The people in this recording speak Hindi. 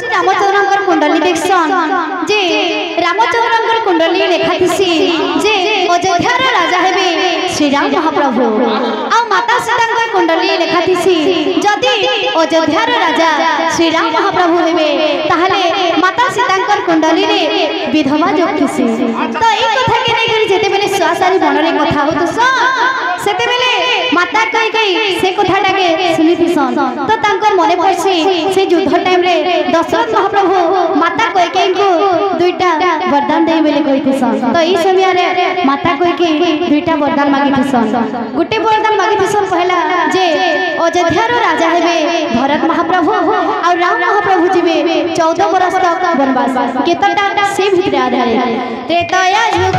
रामचंद्र कुंडली देखसन जे रामचंद्र कुंडली लेखाथि जे अयोध्यार राजा हेबे श्री राम महाप्रभु आ माता सीता कुंडली लेखाथि जदि अयोध्यार राजा श्री राम महाप्रभु हेबे ताहले माता सीता कुंडली रे विधवा जोगथिसी। तो ए कथा के नै करी जेते बेले सुआसारी बनरे कथा होतस सेते बेले माता कई कई से कथाटा के सुनिथिसन तो तांकर मने पड़सी से युद्ध टाइम रे दशरथ महाप्रभु माता कैकेयी को दुईटा वरदान दे बेले कहिथिसन। तो ई समय रे माता कैकेयी दुईटा वरदान मागिथिसन। गुटे वरदान मागिथिसन पहला जे अयोध्यार राजा हेबे भरत महाप्रभु और राम महाप्रभु जीवे 14 बरस तक वनवास केतटा से भितरे आधारे त्रेतया युग